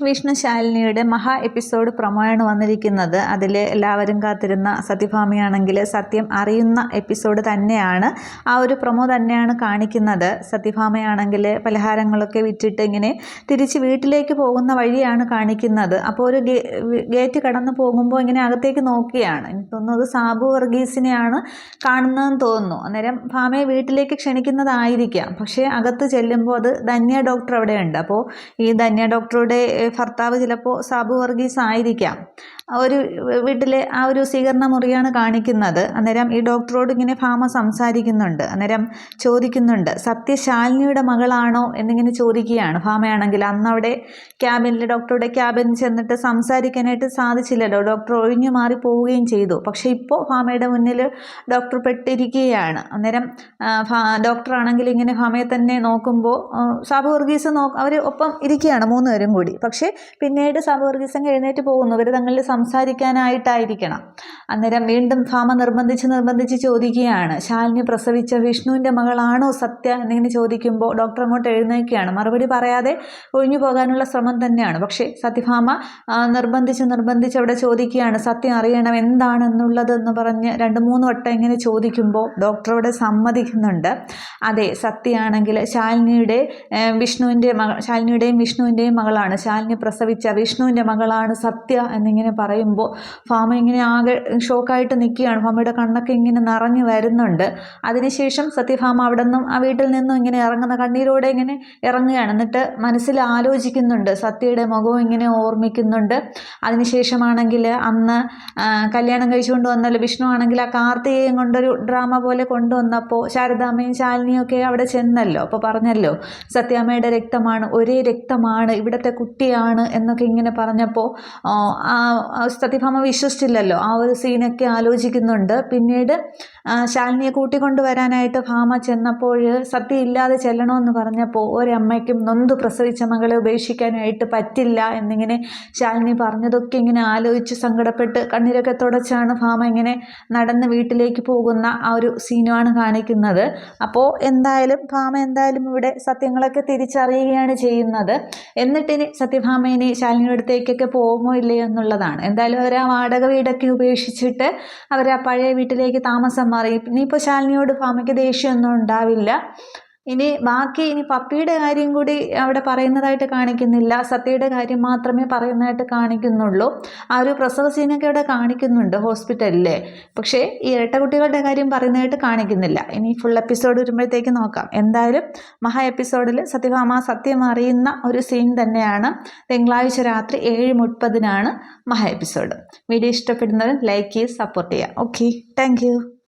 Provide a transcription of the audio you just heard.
വിഷ്ണു ശാലിനിയുടെ മഹാ എപ്പിസോഡ് പ്രൊമോയാണ് വന്നിരിക്കുന്നത്. അതിൽ എല്ലാവരും കാത്തിരുന്ന സത്യഭാമയാണെങ്കിൽ സത്യം അറിയുന്ന എപ്പിസോഡ് തന്നെയാണ്. ആ ഒരു പ്രൊമോ തന്നെയാണ് കാണിക്കുന്നത്. സത്യഭാമയാണെങ്കിൽ പലഹാരങ്ങളൊക്കെ വിറ്റിട്ട് ഇങ്ങനെ തിരിച്ച് വീട്ടിലേക്ക് പോകുന്ന വഴിയാണ് കാണിക്കുന്നത്. അപ്പോൾ ഒരു ഗേറ്റ് കടന്നു പോകുമ്പോൾ ഇങ്ങനെ അകത്തേക്ക് നോക്കിയാണ്. എനിക്ക് തോന്നുന്നത് സാബു വർഗീസിനെയാണ് കാണുന്നതെന്ന് തോന്നുന്നു. അന്നേരം ഭാമയെ വീട്ടിലേക്ക് ക്ഷണിക്കുന്നതായിരിക്കാം. പക്ഷേ അകത്ത് ചെല്ലുമ്പോൾ അത് ധന്യ ഡോക്ടർ അവിടെയുണ്ട്. അപ്പോൾ ഈ ധന്യ ഡോക്ടറുടെ ഭർത്താവ് ചിലപ്പോൾ സാബു വർഗീസ് ആയിരിക്കാം. ഒരു വീട്ടിലെ ആ ഒരു സ്വീകരണ മുറിയാണ് കാണിക്കുന്നത്. അന്നേരം ഈ ഡോക്ടറോട് ഇങ്ങനെ ഭാമ സംസാരിക്കുന്നുണ്ട്. അന്നേരം ചോദിക്കുന്നുണ്ട്, സത്യശാലിനിയുടെ മകളാണോ എന്നിങ്ങനെ ചോദിക്കുകയാണ്. ഭാമയാണെങ്കിൽ അന്ന് അവിടെ ക്യാബിനിൽ ഡോക്ടറുടെ ക്യാബിനിൽ ചെന്നിട്ട് സംസാരിക്കാനായിട്ട് സാധിച്ചില്ലല്ലോ. ഡോക്ടർ ഒഴിഞ്ഞു മാറി പോവുകയും ചെയ്തു. പക്ഷേ ഇപ്പോൾ ഭാമയുടെ മുന്നിൽ ഡോക്ടർ പെട്ടിരിക്കുകയാണ്. അന്നേരം ഡോക്ടറാണെങ്കിൽ ഇങ്ങനെ ഭാമയെ തന്നെ നോക്കുമ്പോൾ സാബു വർഗീസ് അവർ ഒപ്പം ഇരിക്കുകയാണ് മൂന്നുപേരും കൂടി. പക്ഷേ പിന്നീട് സാബു വർഗീസ് അങ്ങ് എഴുന്നേറ്റ് പോകുന്നു. ഇവർ തങ്ങളിൽ സംസാരിക്കാനായിട്ടായിരിക്കണം. അന്നേരം വീണ്ടും ഭാമ നിർബന്ധിച്ച് ചോദിക്കുകയാണ്, ശാലിനി പ്രസവിച്ച വിഷ്ണുവിൻ്റെ മകളാണോ സത്യ എന്നിങ്ങനെ ചോദിക്കുമ്പോൾ ഡോക്ടർ അങ്ങോട്ട് എഴുന്നേൽക്കുകയാണ്. മറുപടി പറയാതെ ഒഴിഞ്ഞു പോകാനുള്ള ശ്രമം തന്നെയാണ്. പക്ഷേ സത്യഭാമ നിർബന്ധിച്ച് അവിടെ ചോദിക്കുകയാണ്, സത്യം അറിയണം എന്താണെന്നുള്ളതെന്ന് പറഞ്ഞ് 2-3 വട്ടം ഇങ്ങനെ ചോദിക്കുമ്പോൾ ഡോക്ടർ അവിടെ സമ്മതിക്കുന്നുണ്ട്. അതെ, സത്യമാണെങ്കിൽ ശാലിനിയുടെയും വിഷ്ണുവിൻ്റെയും മകളാണ്. ശാലിനി പ്രസവിച്ച വിഷ്ണുവിൻ്റെ മകളാണ് സത്യ എന്നിങ്ങനെ പറയുമ്പോൾ ഭാമ ഇങ്ങനെ ആകെ ഷോക്കായിട്ട് നിൽക്കുകയാണ്. ഭാമയുടെ കണ്ണൊക്കെ ഇങ്ങനെ നിറഞ്ഞു വരുന്നുണ്ട്. അതിനുശേഷം സത്യഭാമ അവിടെ നിന്നും ആ വീട്ടിൽ നിന്നും ഇങ്ങനെ ഇറങ്ങുന്ന കണ്ണീരോടെ ഇങ്ങനെ ഇറങ്ങുകയാണ്. എന്നിട്ട് മനസ്സിൽ ആലോചിക്കുന്നുണ്ട്, സത്യയുടെ മുഖവും ഇങ്ങനെ ഓർമ്മിക്കുന്നുണ്ട്. അതിനുശേഷമാണെങ്കിൽ അന്ന് കല്യാണം കഴിച്ചുകൊണ്ട് വന്നല്ലോ വിഷ്ണു ആണെങ്കിൽ ആ കാർത്തികയും കൊണ്ടൊരു ഡ്രാമ പോലെ കൊണ്ടുവന്നപ്പോൾ ശാരദാമ്മയും ശാലിനിയും ഒക്കെ അവിടെ ചെന്നല്ലോ. അപ്പോൾ പറഞ്ഞല്ലോ, സത്യാമ്മയുടെ രക്തമാണ്, ഒരേ രക്തമാണ്, ഇവിടുത്തെ കുട്ടിയാണ് എന്നൊക്കെ ഇങ്ങനെ പറഞ്ഞപ്പോൾ സത്യഭാമ വിശ്വസിച്ചില്ലല്ലോ. ആ ഒരു സീനൊക്കെ ആലോചിക്കുന്നുണ്ട്. പിന്നീട് ശാലിനിയെ കൂട്ടിക്കൊണ്ടുവരാനായിട്ട് ഭാമ ചെന്നപ്പോൾ സത്യം ഇല്ലാതെ ചെല്ലണമെന്ന് പറഞ്ഞപ്പോൾ ഒരമ്മയ്ക്കും നൊന്ത് പ്രസവിച്ച മകളെ ഉപേക്ഷിക്കാനായിട്ട് പറ്റില്ല എന്നിങ്ങനെ ശാലിനി പറഞ്ഞതൊക്കെ ഇങ്ങനെ ആലോചിച്ച് സങ്കടപ്പെട്ട് കണ്ണീരൊക്കെ തുടച്ചാണ് ഭാമ ഇങ്ങനെ നടന്ന് വീട്ടിലേക്ക് പോകുന്ന ആ ഒരു സീനുമാണ് കാണിക്കുന്നത്. അപ്പോൾ ഭാമ എന്തായാലും ഇവിടെ സത്യങ്ങളൊക്കെ തിരിച്ചറിയുകയാണ് ചെയ്യുന്നത്. എന്നിട്ടിനി സത്യഭാമയിനി ശാലിനിയുടെ അടുത്തേക്കൊക്കെ പോകുമോ ഇല്ലയോ എന്നുള്ളതാണ്. എന്തായാലും അവർ ആ വാടക വീടൊക്കെ ഉപേക്ഷിച്ചിട്ട് അവർ ആ പഴയ വീട്ടിലേക്ക് താമസം മാറി. ഇനിയിപ്പോൾ ശാലിനിയോട് ഭാമയ്ക്ക് ദേഷ്യമൊന്നും ഉണ്ടാവില്ല. ഇനി പപ്പിയുടെ കാര്യം കൂടി അവിടെ പറയുന്നതായിട്ട് കാണിക്കുന്നില്ല. സത്യയുടെ കാര്യം മാത്രമേ പറയുന്നതായിട്ട് കാണിക്കുന്നുള്ളൂ. ആ ഒരു പ്രസവ സീനൊക്കെ അവിടെ കാണിക്കുന്നുണ്ട് ഹോസ്പിറ്റലിൽ. പക്ഷേ ഈ ഇരട്ടക്കുട്ടികളുടെ കാര്യം പറയുന്നതായിട്ട് കാണിക്കുന്നില്ല. ഇനി ഫുൾ എപ്പിസോഡ് വരുമ്പോഴത്തേക്ക് നോക്കാം. എന്തായാലും മഹാ എപ്പിസോഡിൽ സത്യഭാമ സത്യം അറിയുന്ന ഒരു സീൻ തന്നെയാണ്. തിങ്കളാഴ്ച രാത്രി 7:30 മഹാ എപ്പിസോഡ്. വീഡിയോ ഇഷ്ടപ്പെടുന്നവർ ലൈക്ക് ചെയ്ത് സപ്പോർട്ട് ചെയ്യുക. Okay, thank you.